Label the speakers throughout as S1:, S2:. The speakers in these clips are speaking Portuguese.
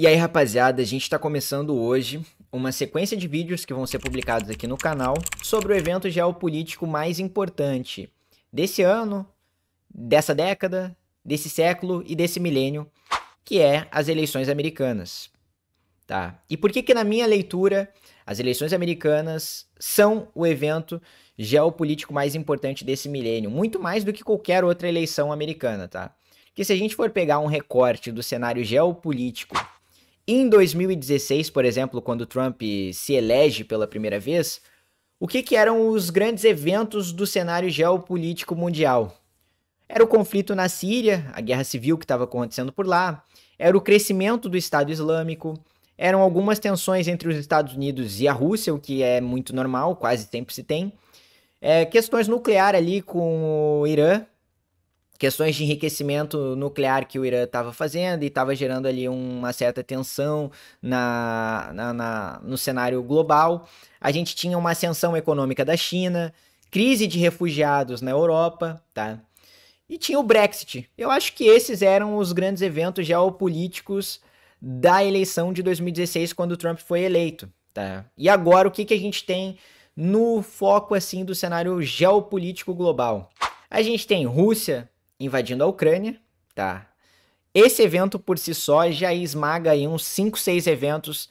S1: E aí, rapaziada, a gente está começando hoje uma sequência de vídeos que vão ser publicados aqui no canal sobre o evento geopolítico mais importante desse ano, dessa década, desse século e desse milênio, que é as eleições americanas, tá? E por que que na minha leitura as eleições americanas são o evento geopolítico mais importante desse milênio, muito mais do que qualquer outra eleição americana, tá? Porque se a gente for pegar um recorte do cenário geopolítico em 2016, por exemplo, quando Trump se elege pela primeira vez, o que que eram os grandes eventos do cenário geopolítico mundial? Era o conflito na Síria, a guerra civil que estava acontecendo por lá, era o crescimento do Estado Islâmico, eram algumas tensões entre os Estados Unidos e a Rússia, o que é muito normal, quase sempre se tem, questões nucleares ali com o Irã, questões de enriquecimento nuclear que o Irã estava fazendo e estava gerando ali uma certa tensão no cenário global. A gente tinha uma ascensão econômica da China, crise de refugiados na Europa, tá? E tinha o Brexit. Eu acho que esses eram os grandes eventos geopolíticos da eleição de 2016, quando o Trump foi eleito, tá? E agora o que que a gente tem no foco assim do cenário geopolítico global? A gente tem Rússia invadindo a Ucrânia, tá? Esse evento por si só já esmaga aí uns 5, 6 eventos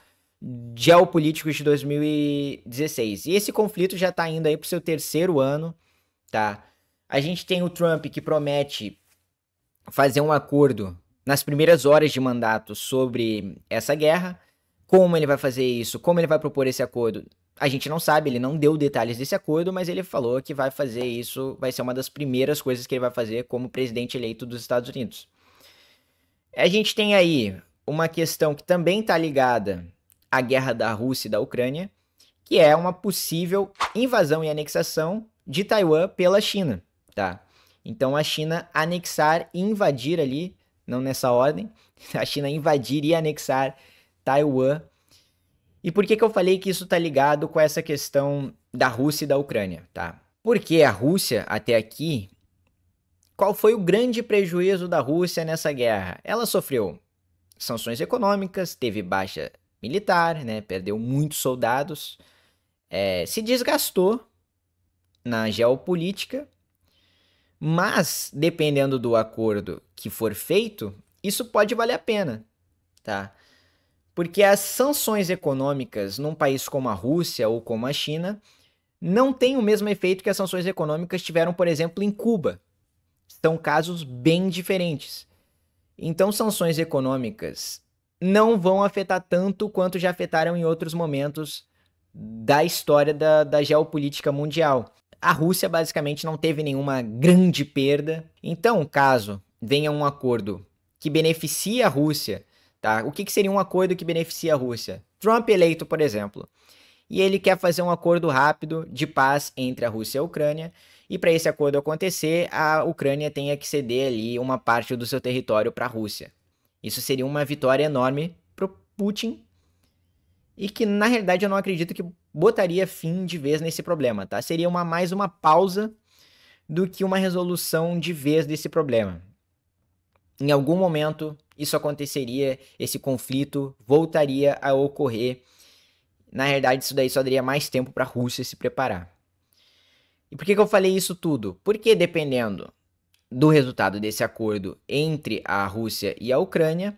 S1: geopolíticos de 2016. E esse conflito já tá indo aí pro seu terceiro ano, tá? A gente tem o Trump que promete fazer um acordo nas primeiras horas de mandato sobre essa guerra. Como ele vai fazer isso? Como ele vai propor esse acordo? A gente não sabe, ele não deu detalhes desse acordo, mas ele falou que vai fazer isso, vai ser uma das primeiras coisas que ele vai fazer como presidente eleito dos Estados Unidos. A gente tem aí uma questão que também está ligada à guerra da Rússia e da Ucrânia, que é uma possível invasão e anexação de Taiwan pela China, tá? Então a China anexar e invadir ali, não nessa ordem, a China invadir e anexar Taiwan. E por que que eu falei que isso tá ligado com essa questão da Rússia e da Ucrânia, tá? Porque a Rússia, até aqui, qual foi o grande prejuízo da Rússia nessa guerra? Ela sofreu sanções econômicas, teve baixa militar, né? Perdeu muitos soldados, se desgastou na geopolítica, mas dependendo do acordo que for feito, isso pode valer a pena, tá? Porque as sanções econômicas num país como a Rússia ou como a China não têm o mesmo efeito que as sanções econômicas tiveram, por exemplo, em Cuba. São casos bem diferentes. Então, sanções econômicas não vão afetar tanto quanto já afetaram em outros momentos da história da geopolítica mundial. A Rússia basicamente não teve nenhuma grande perda. Então, caso venha um acordo que beneficie a Rússia, tá? O que que seria um acordo que beneficia a Rússia? Trump eleito, por exemplo. E ele quer fazer um acordo rápido de paz entre a Rússia e a Ucrânia. E para esse acordo acontecer, a Ucrânia tenha que ceder ali uma parte do seu território para a Rússia. Isso seria uma vitória enorme para o Putin. E que, na realidade, eu não acredito que botaria fim de vez nesse problema, tá? Seria mais uma pausa do que uma resolução de vez desse problema. Em algum momento, isso aconteceria, esse conflito voltaria a ocorrer. Na realidade, isso daí só daria mais tempo para a Rússia se preparar. E por que que eu falei isso tudo? Porque dependendo do resultado desse acordo entre a Rússia e a Ucrânia,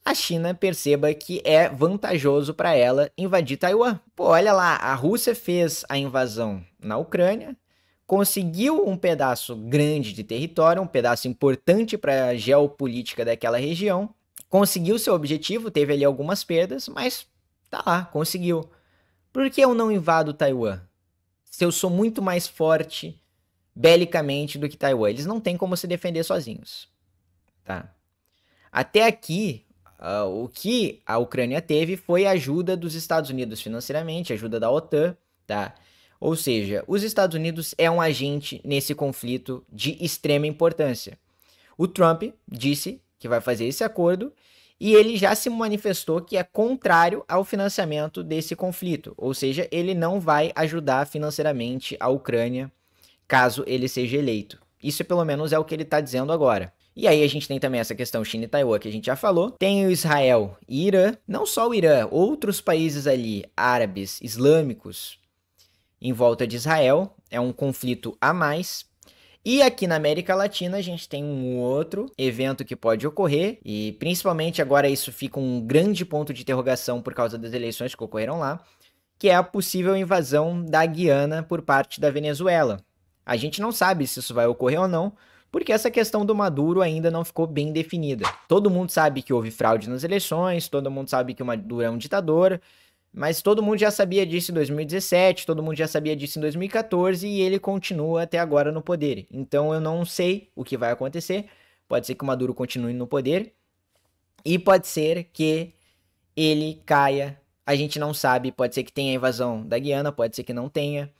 S1: a China perceba que é vantajoso para ela invadir Taiwan. Pô, olha lá, a Rússia fez a invasão na Ucrânia, conseguiu um pedaço grande de território, um pedaço importante para a geopolítica daquela região, conseguiu seu objetivo, teve ali algumas perdas, mas tá lá, conseguiu. Por que eu não invado Taiwan? Se eu sou muito mais forte belicamente do que Taiwan, eles não têm como se defender sozinhos, tá? Até aqui, o que a Ucrânia teve foi a ajuda dos Estados Unidos financeiramente, ajuda da OTAN, tá? Ou seja, os Estados Unidos é um agente nesse conflito de extrema importância. O Trump disse que vai fazer esse acordo e ele já se manifestou que é contrário ao financiamento desse conflito. Ou seja, ele não vai ajudar financeiramente a Ucrânia caso ele seja eleito. Isso pelo menos é o que ele está dizendo agora. E aí a gente tem também essa questão China e Taiwan, que a gente já falou. Tem o Israel e Irã. Não só o Irã, outros países ali, árabes, islâmicos, em volta de Israel. É um conflito a mais. E aqui na América Latina a gente tem um outro evento que pode ocorrer, e principalmente agora isso fica um grande ponto de interrogação por causa das eleições que ocorreram lá, que é a possível invasão da Guiana por parte da Venezuela. A gente não sabe se isso vai ocorrer ou não, porque essa questão do Maduro ainda não ficou bem definida. Todo mundo sabe que houve fraude nas eleições, todo mundo sabe que o Maduro é um ditador, mas todo mundo já sabia disso em 2017, todo mundo já sabia disso em 2014 e ele continua até agora no poder. Então eu não sei o que vai acontecer. Pode ser que o Maduro continue no poder e pode ser que ele caia. A gente não sabe, pode ser que tenha a invasão da Guiana, pode ser que não tenha.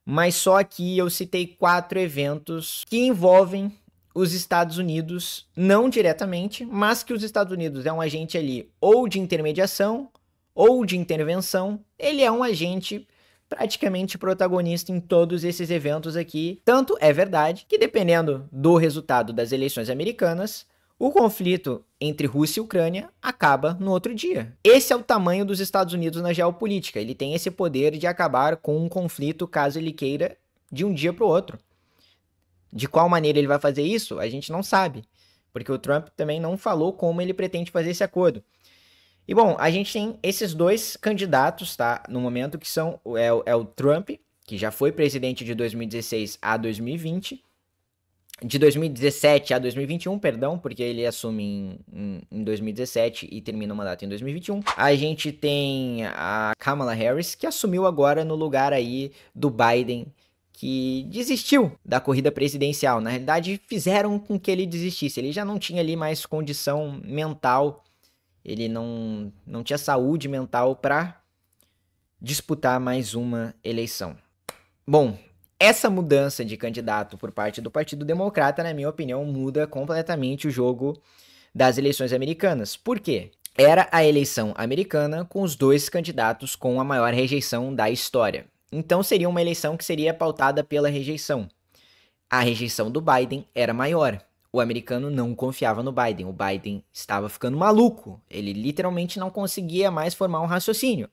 S1: Mas só aqui eu citei 4 eventos que envolvem os Estados Unidos, não diretamente, mas que os Estados Unidos é um agente ali ou de intermediação ou de intervenção, ele é um agente praticamente protagonista em todos esses eventos aqui. Tanto é verdade que, dependendo do resultado das eleições americanas, o conflito entre Rússia e Ucrânia acaba no outro dia. Esse é o tamanho dos Estados Unidos na geopolítica. Ele tem esse poder de acabar com um conflito caso ele queira de um dia para o outro. De qual maneira ele vai fazer isso, a gente não sabe, porque o Trump também não falou como ele pretende fazer esse acordo. E bom, a gente tem esses dois candidatos, tá? No momento que são o Trump, que já foi presidente de 2016 a 2020, de 2017 a 2021, perdão, porque ele assume em 2017 e termina o mandato em 2021. A gente tem a Kamala Harris, que assumiu agora no lugar aí do Biden, que desistiu da corrida presidencial. Na realidade, fizeram com que ele desistisse. Ele já não tinha ali mais condição mental. Ele não tinha saúde mental para disputar mais uma eleição. Bom, essa mudança de candidato por parte do Partido Democrata, na minha opinião, muda completamente o jogo das eleições americanas. Por quê? Era a eleição americana com os dois candidatos com a maior rejeição da história. Então seria uma eleição que seria pautada pela rejeição. A rejeição do Biden era maior. O americano não confiava no Biden. O Biden estava ficando maluco. Ele literalmente não conseguia mais formar um raciocínio.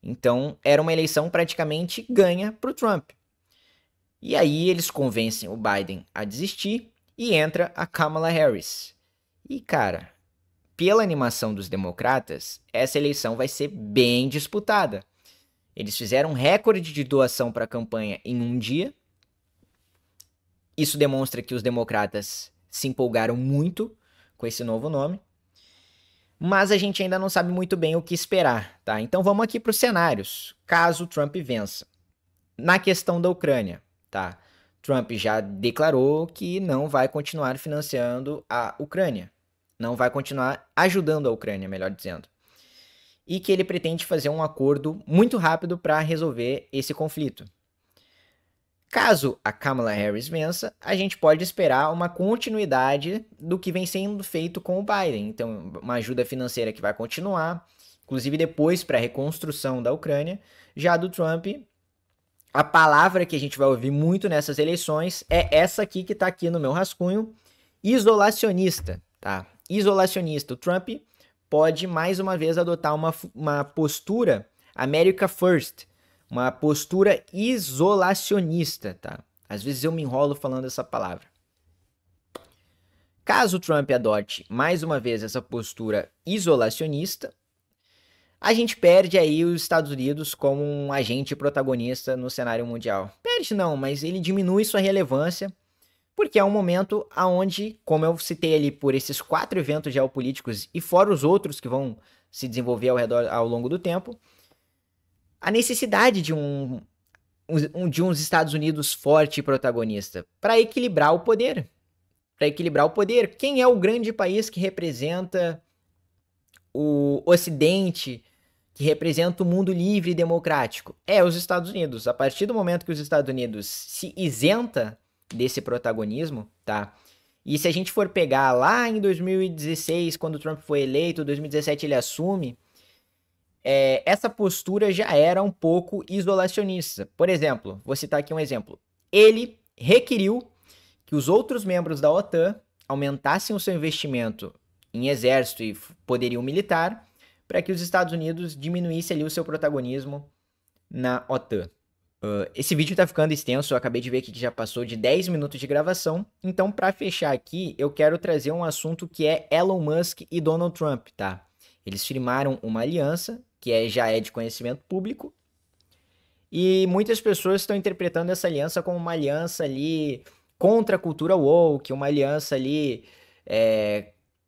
S1: Então, era uma eleição praticamente ganha para o Trump. E aí eles convencem o Biden a desistir e entra a Kamala Harris. E, cara, pela animação dos democratas, essa eleição vai ser bem disputada. Eles fizeram um recorde de doação para a campanha em um dia. Isso demonstra que os democratas se empolgaram muito com esse novo nome. Mas a gente ainda não sabe muito bem o que esperar, tá? Então vamos aqui para os cenários, caso Trump vença. Na questão da Ucrânia, tá? Trump já declarou que não vai continuar financiando a Ucrânia. Não vai continuar ajudando a Ucrânia, melhor dizendo. E que ele pretende fazer um acordo muito rápido para resolver esse conflito. Caso a Kamala Harris vença, a gente pode esperar uma continuidade do que vem sendo feito com o Biden. Então, uma ajuda financeira que vai continuar, inclusive depois para a reconstrução da Ucrânia. Já do Trump, a palavra que a gente vai ouvir muito nessas eleições é essa aqui que está aqui no meu rascunho, isolacionista, tá? Isolacionista. O Trump pode mais uma vez adotar uma postura America First, uma postura isolacionista, tá? Às vezes eu me enrolo falando essa palavra. Caso o Trump adote mais uma vez essa postura isolacionista, a gente perde aí os Estados Unidos como um agente protagonista no cenário mundial. Perde não, mas ele diminui sua relevância, porque é um momento onde, como eu citei ali por esses 4 eventos geopolíticos e fora os outros que vão se desenvolver ao longo do tempo, a necessidade de uns Estados Unidos forte e protagonista para equilibrar o poder. Para equilibrar o poder. Quem é o grande país que representa o Ocidente, que representa o mundo livre e democrático? É os Estados Unidos. A partir do momento que os Estados Unidos se isenta desse protagonismo, tá? E se a gente for pegar lá em 2016, quando o Trump foi eleito, 2017 ele assume, essa postura já era um pouco isolacionista. Por exemplo, vou citar aqui um exemplo. Ele requeriu que os outros membros da OTAN aumentassem o seu investimento em exército e poderio militar para que os Estados Unidos diminuíssem ali o seu protagonismo na OTAN. Esse vídeo tá ficando extenso, eu acabei de ver aqui que já passou de 10 minutos de gravação. Então, para fechar aqui, eu quero trazer um assunto que é Elon Musk e Donald Trump, tá? Eles firmaram uma aliança, que já é de conhecimento público, e muitas pessoas estão interpretando essa aliança como uma aliança ali contra a cultura woke, uma aliança ali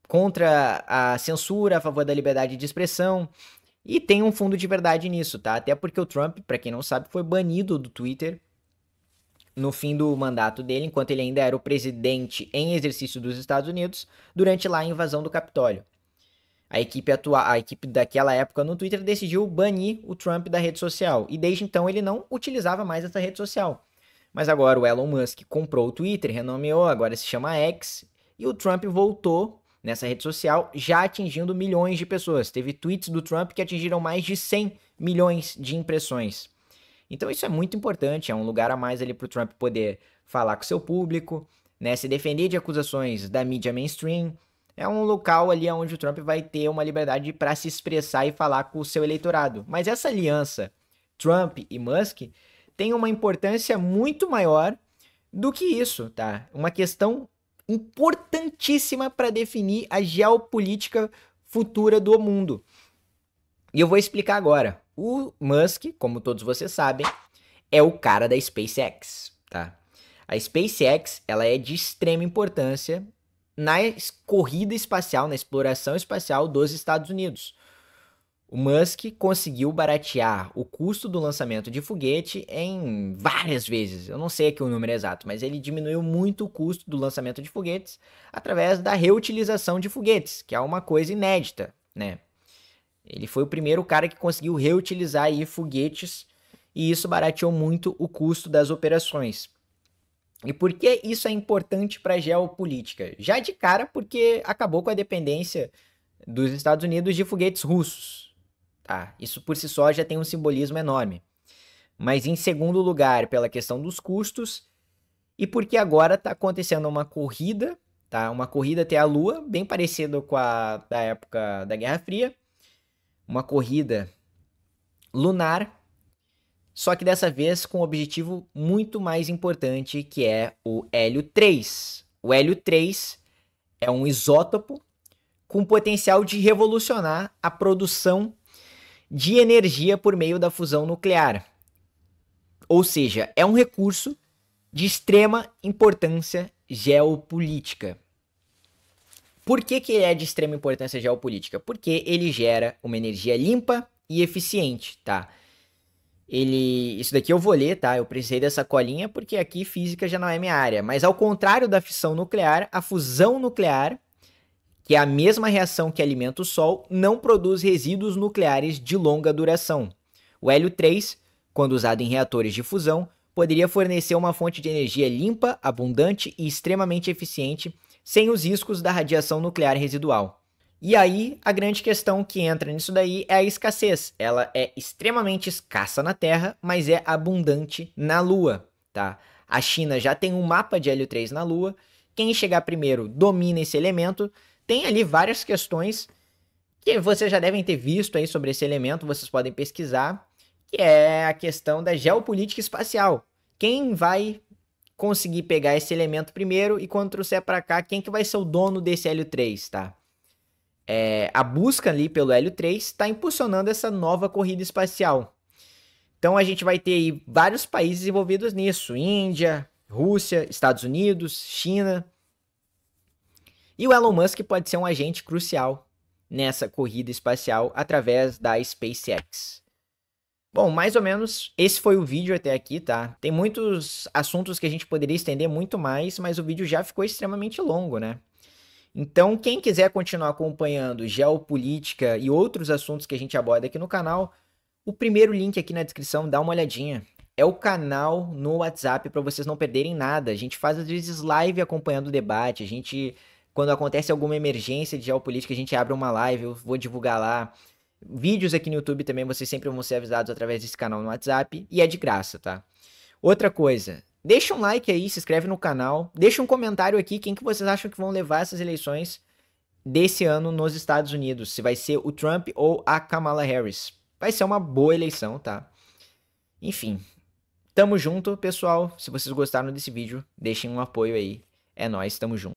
S1: contra a censura, a favor da liberdade de expressão. E tem um fundo de verdade nisso, tá? Até porque o Trump, para quem não sabe, foi banido do Twitter no fim do mandato dele, enquanto ele ainda era o presidente em exercício dos Estados Unidos, durante lá a invasão do Capitólio. A equipe daquela época no Twitter decidiu banir o Trump da rede social, e desde então ele não utilizava mais essa rede social. Mas agora o Elon Musk comprou o Twitter, renomeou, agora se chama X, e o Trump voltou nessa rede social, já atingindo milhões de pessoas. Teve tweets do Trump que atingiram mais de 100 milhões de impressões. Então isso é muito importante, é um lugar a mais ali para o Trump poder falar com seu público, né, se defender de acusações da mídia mainstream. É um local ali onde o Trump vai ter uma liberdade para se expressar e falar com o seu eleitorado. Mas essa aliança Trump e Musk tem uma importância muito maior do que isso, tá? Uma questão importantíssima para definir a geopolítica futura do mundo. E eu vou explicar agora. O Musk, como todos vocês sabem, é o cara da SpaceX, tá? A SpaceX, ela é de extrema importância na corrida espacial, na exploração espacial dos Estados Unidos. O Musk conseguiu baratear o custo do lançamento de foguete em várias vezes. Eu não sei aqui o número exato, mas ele diminuiu muito o custo do lançamento de foguetes através da reutilização de foguetes, que é uma coisa inédita, né? Ele foi o primeiro cara que conseguiu reutilizar aí foguetes e isso barateou muito o custo das operações. E por que isso é importante para a geopolítica? Já de cara, porque acabou com a dependência dos Estados Unidos de foguetes russos. Tá? Isso por si só já tem um simbolismo enorme. Mas em segundo lugar, pela questão dos custos e porque agora está acontecendo uma corrida, tá? Uma corrida até a Lua, bem parecida com a da época da Guerra Fria. Uma corrida lunar, só que dessa vez com um objetivo muito mais importante, que é o hélio 3. O hélio 3 é um isótopo com potencial de revolucionar a produção de energia por meio da fusão nuclear. Ou seja, é um recurso de extrema importância geopolítica. Por que ele é de extrema importância geopolítica? Porque ele gera uma energia limpa e eficiente, tá? Isso daqui eu vou ler, tá? Eu precisei dessa colinha porque aqui física já não é minha área. Mas ao contrário da fissão nuclear, a fusão nuclear, que é a mesma reação que alimenta o Sol, não produz resíduos nucleares de longa duração. O hélio 3, quando usado em reatores de fusão, poderia fornecer uma fonte de energia limpa, abundante e extremamente eficiente, sem os riscos da radiação nuclear residual. E aí, a grande questão que entra nisso daí é a escassez. Ela é extremamente escassa na Terra, mas é abundante na Lua, tá? A China já tem um mapa de hélio 3 na Lua. Quem chegar primeiro domina esse elemento. Tem ali várias questões que vocês já devem ter visto aí sobre esse elemento, vocês podem pesquisar, que é a questão da geopolítica espacial. Quem vai conseguir pegar esse elemento primeiro e quando trouxer para cá, quem que vai ser o dono desse hélio 3, tá? A busca ali pelo hélio 3 está impulsionando essa nova corrida espacial. Então a gente vai ter aí vários países envolvidos nisso: Índia, Rússia, Estados Unidos, China. E o Elon Musk pode ser um agente crucial nessa corrida espacial através da SpaceX. Bom, mais ou menos esse foi o vídeo até aqui, tá? Tem muitos assuntos que a gente poderia estender muito mais, mas o vídeo já ficou extremamente longo, né? Então, quem quiser continuar acompanhando geopolítica e outros assuntos que a gente aborda aqui no canal, o primeiro link aqui na descrição, dá uma olhadinha. É o canal no WhatsApp para vocês não perderem nada. A gente faz às vezes live acompanhando o debate. A gente, quando acontece alguma emergência de geopolítica, a gente abre uma live, eu vou divulgar lá. Vídeos aqui no YouTube também, vocês sempre vão ser avisados através desse canal no WhatsApp e é de graça, tá? Outra coisa, Deixa um like aí, se inscreve no canal, deixa um comentário aqui quem que vocês acham que vão levar essas eleições desse ano nos Estados Unidos, se vai ser o Trump ou a Kamala Harris. Vai ser uma boa eleição, tá? Enfim, tamo junto, pessoal. Se vocês gostaram desse vídeo, deixem um apoio aí. É nóis, tamo junto.